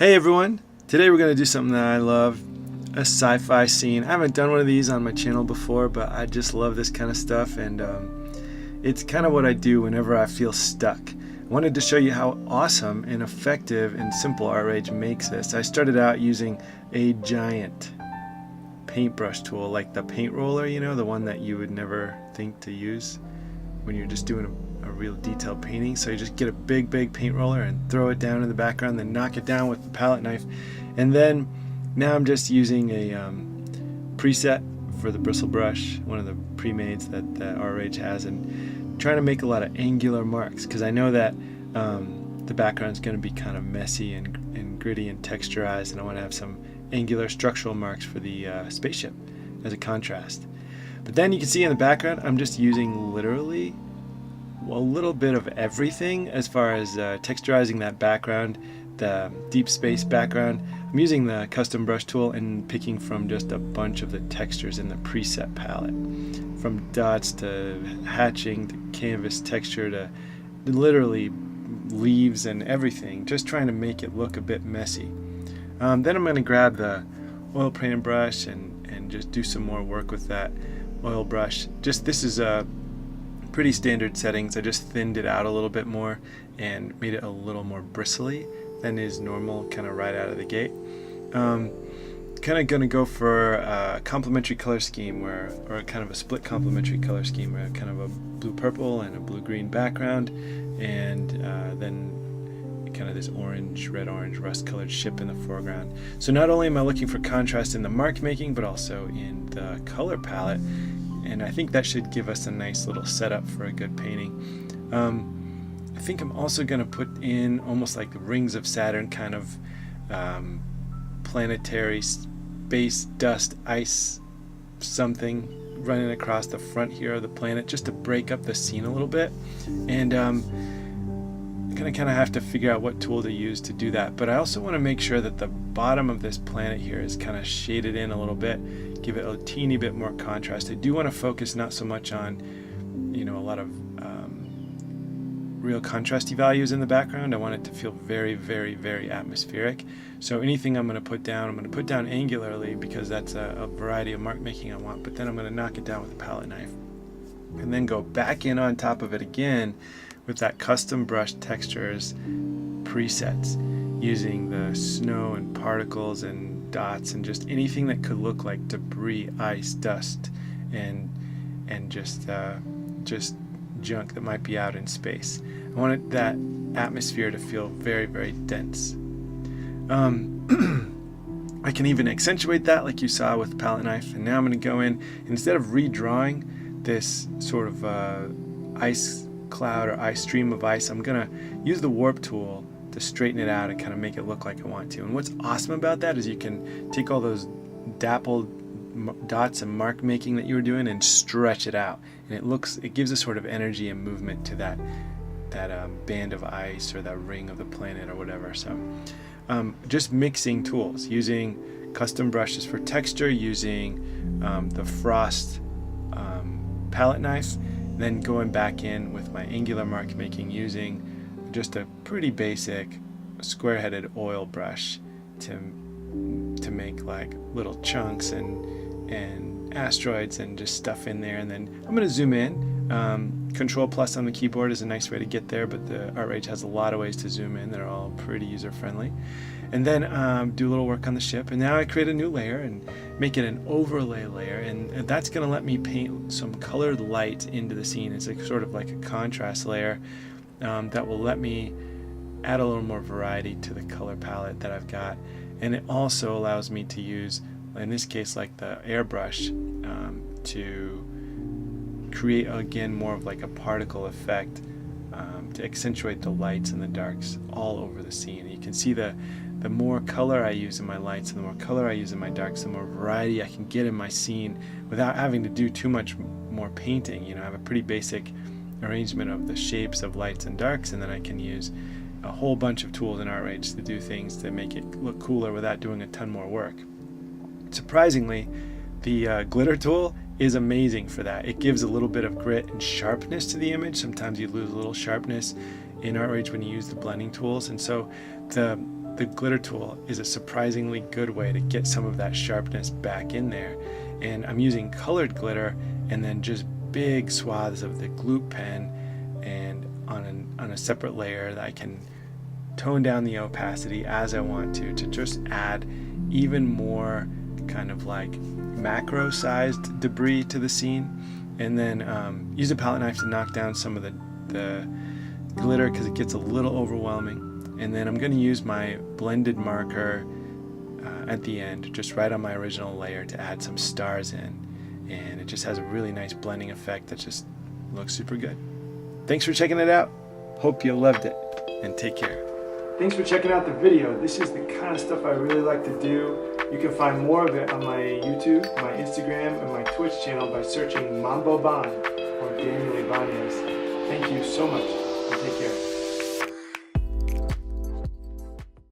Hey everyone! Today we're going to do something that I love, a sci-fi scene. I haven't done one of these on my channel before, but I just love this kind of stuff, and it's kind of what I do whenever I feel stuck. I wanted to show you how awesome and effective and simple Artrage makes this. I started out using a giant paintbrush tool, like the paint roller, you know, the one that you would never think to use when you're just doing a real detailed painting. So you just get a big paint roller and throw it down in the background, then knock it down with the palette knife. And then now I'm just using a preset for the bristle brush, one of the pre-mades that Artrage has, and trying to make a lot of angular marks, because I know that the background is going to be kind of messy and gritty and texturized, and I want to have some angular structural marks for the spaceship as a contrast. But then you can see in the background I'm just using literally a little bit of everything as far as texturizing that background, the deep space background. I'm using the custom brush tool and picking from just a bunch of the textures in the preset palette, from dots to hatching to canvas texture to literally leaves and everything, just trying to make it look a bit messy. Then I'm going to grab the oil painting brush and just do some more work with that oil brush. This is a pretty standard settings. I just thinned it out a little bit more and made it a little more bristly than is normal, kind of right out of the gate. Kind of going to go for a complementary color scheme, or kind of a split complementary color scheme, where kind of a blue-purple and a blue-green background, and then kind of this orange, red-orange, rust-colored ship in the foreground. So not only am I looking for contrast in the mark making, but also in the color palette, and I think that should give us a nice little setup for a good painting. I think I'm also going to put in almost like the rings of Saturn, kind of planetary space dust, ice, something running across the front here of the planet, just to break up the scene a little bit. And I'm going to kind of have to figure out what tool to use to do that. But I also want to make sure that the bottom of this planet here is kind of shaded in a little bit, give it a teeny bit more contrast. I do want to focus not so much on, you know, a lot of real contrasty values in the background. I want it to feel very atmospheric. So anything I'm going to put down angularly, because that's a variety of mark making I want, but then I'm going to knock it down with a palette knife and then go back in on top of it again with that custom brush textures presets, using the snow and particles and dots and just anything that could look like debris, ice, dust, and just junk that might be out in space. I wanted that atmosphere to feel very dense. I can even accentuate that like you saw with the palette knife. And now I'm going to go in, instead of redrawing this sort of ice cloud or ice stream of ice, I'm going to use the warp tool to straighten it out and kind of make it look like I want to. And what's awesome about that is you can take all those dappled dots and mark making that you were doing and stretch it out, and it gives a sort of energy and movement to that band of ice or that ring of the planet or whatever. So just mixing tools, using custom brushes for texture, using the frost palette knife, then going back in with my angular mark making, using just a pretty basic square-headed oil brush to make like little chunks and asteroids and just stuff in there. And then I'm going to zoom in. Control plus on the keyboard is a nice way to get there, but the Artrage has a lot of ways to zoom in. They're all pretty user-friendly. And then do a little work on the ship. And now I create a new layer and make it an overlay layer, and that's going to let me paint some colored light into the scene. It's sort of like a contrast layer that will let me add a little more variety to the color palette that I've got. And it also allows me to use, in this case, like the airbrush, to create again more of like a particle effect, to accentuate the lights and the darks all over the scene. And you can see the more color I use in my lights and the more color I use in my darks, the more variety I can get in my scene without having to do too much more painting. You know, I have a pretty basic arrangement of the shapes of lights and darks, and then I can use a whole bunch of tools in Artrage to do things to make it look cooler without doing a ton more work. Surprisingly, the glitter tool is amazing for that. It gives a little bit of grit and sharpness to the image. Sometimes you lose a little sharpness in Artrage when you use the blending tools, and so the the glitter tool is a surprisingly good way to get some of that sharpness back in there. And I'm using colored glitter and then just big swaths of the glue pen, and on a separate layer that I can tone down the opacity as I want to just add even more kind of like macro sized debris to the scene. And then use a palette knife to knock down some of the glitter because it gets a little overwhelming. And then I'm going to use my blended marker at the end, just right on my original layer, to add some stars in. And it just has a really nice blending effect that just looks super good. Thanks for checking it out. Hope you loved it, and take care. Thanks for checking out the video. This is the kind of stuff I really like to do. You can find more of it on my YouTube, my Instagram, and my Twitch channel by searching Mambo Bond or Daniel Ibanez. Thank you so much, and take care.